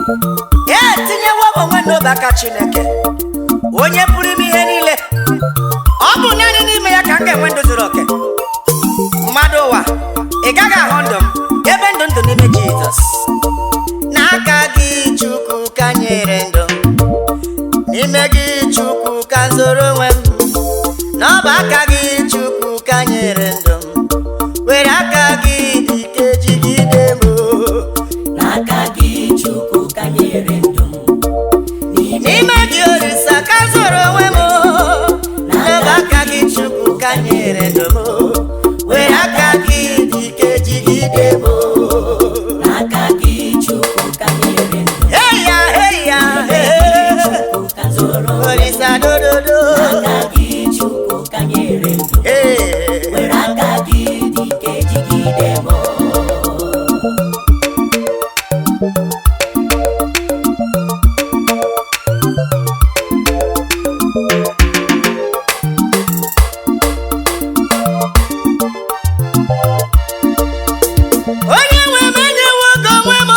tinyewo onwe n'obi aka Chineke onye pụrụ ime ihe niile. Ọ bụ naanị n'ime ya ka m ga-enwe ndụ zuru oke. Mmadụ ụwa, ị gaghị ahụ ndụ m ebe ndụ n'ime Jizọs. N'aka gị Chukwu ka nyere ndụ m, n'ime gị Chukwu ka zoro onwe m. N'ọba aka gị Chukwu ka nyere ndụ m, were aka gị ike jigide m. N'aka gị Chukwu ka nyere ndụ m, n'ime gị Olisa ka zoro onwe m. N'ọba aka gị Chukwu ka nyere ndụ m, were aka gị ike jigide m. n'aka gị Chukwu ka nyere ndụ m, Hey ya, Chukwu ka zoro Olisa dododo. n'aka gị Chukwu ka nyere ndụ m, were aka gị dị ike jigide m. Onye nwe m enyewo gị onwe m,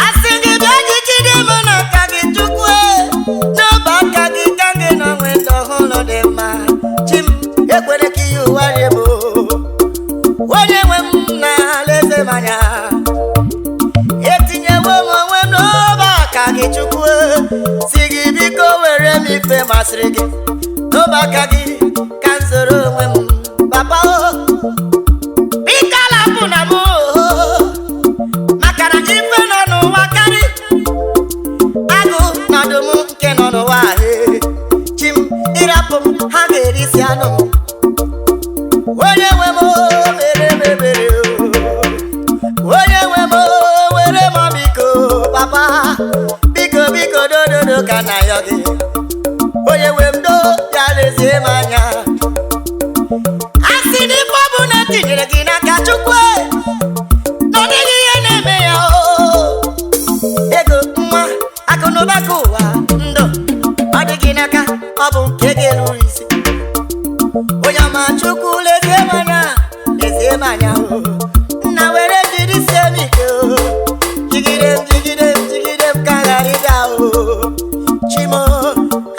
asị gị bịa jigide m n'aka gị Chukwu. N'ọba aka gị ka gị nọ nwee ndụ ọhụrụ dị mma. Chi m ekwere ka ihe ụwa rie m. Onye nwe m na-alaeze m anya, etinyewo m onwe m n'ọba aka gị Chukwu. Si gị biko were m ife masịrị gị. N'ọba aka gị ka m zoro onwe m, Papa biko alapụ na m, maka na ife nọ n'ụwa karị agụ na ọdụm nke nọ n'ụwa. Chi m ịrapụ m, ha ga-erisi anụ m. Onye nwe m mere m ebere, onye nwe m were m biko. Papa biko biko dododo ka na yọ gị. Onye nwe m do ya lezie m anya. Asị n'ife ọ bụ na etinyere gị n'aka Chukwu, na ọ dịghị ihe na-eme ya. Ego, nwa, akụ na ụba nke ụwa, ndụ, ọ dị gị n'aka, ọ bụ nke ga-eruru isi. Onye ọma Chukwu lezie m anya, lezie m anya. Nna were jiri sie m ike, jigide m jigide m jigide m ka ghara ịbịa. Chimo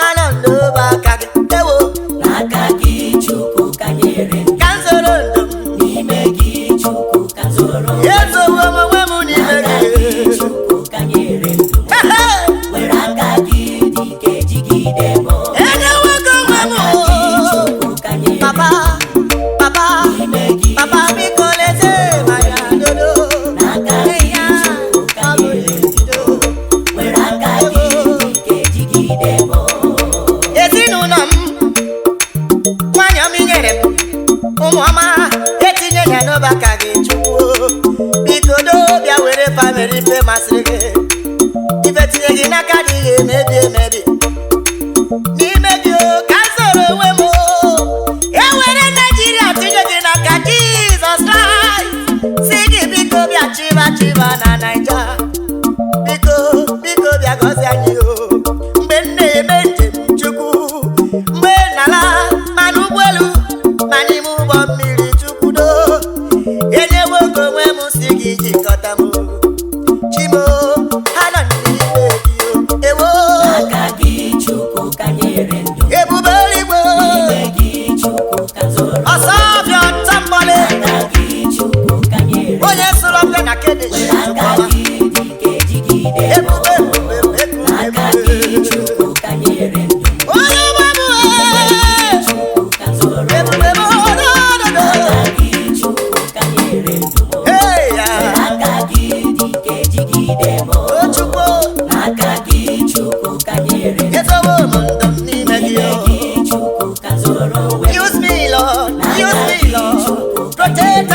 anọ m n'obe aka gị. Ewo N'aka gị Chukwu ka nyere ndụ m, ka m zoro ndụ m, n'ime gị Chukwu ka zoro ezowo m onwe m n'ime n'aka gị. gị Chukwu ka nyere ndụ m, were aka gị dị ike jigide m. Enyewo gị onwe m. N'aka gị Chukwu ka nyere Papa, Papa, n'ime gị Papa biko lezie m anya dodo. n'aka gị Chukwu ka nyere ndụ m, were aka gị dị ike jigide m. Ezinụlọ m, nwanyị ọma i nyere m, ụmụ ọma etinye ya n'ọba aka gị Chukwu. Biko do bịa were famili ife masịrị gị. Ife tinye gị n'aka adịghị emebi emebi. N'ime gị ka m zoro onwe m. Ewere Naijiria tinye gị n'aka Jizọs Kraịst. Si gị biko bịa chiba chiba na Naija. Biko biko bịa gọzie anyị. Mgbe m na-eme njem Chukwu, mgbe n'ala ma n'ụgbọelu ma n'ime ụgbọ mmiri, Chukwu do enyewo gị onwe m. Si gị jikọta m, Chimo ha nọ n'ime gị. Ewo N'aka gị Chukwu ka nyere ndụ m, ebube eluigwe, n'ime gị Chukwu ka zoro ọsọ ọbịa ọtọ mgbọlị, n'aka gị Chukwu ka nyere onye sụrụ ọbịa na Kene were aka gị dị ike jigide m. ebube ebube ebube N'aka gị ebube. Chukwu ka nyere ndụ m, Onye gbabụ Chukwu ka zoro ebube m odododo. n'aka gị Chukwu ka nyere ndụ m, Hey ya, n'aka gị dị ike jigide m. o Chukwu N'aka gị Chukwu ka nyere ndụ m, ezowo m ndụ m n'ime gị. n'ime gị Chukwu ka zoro onwe m. Use me Lord, use me Lord, protect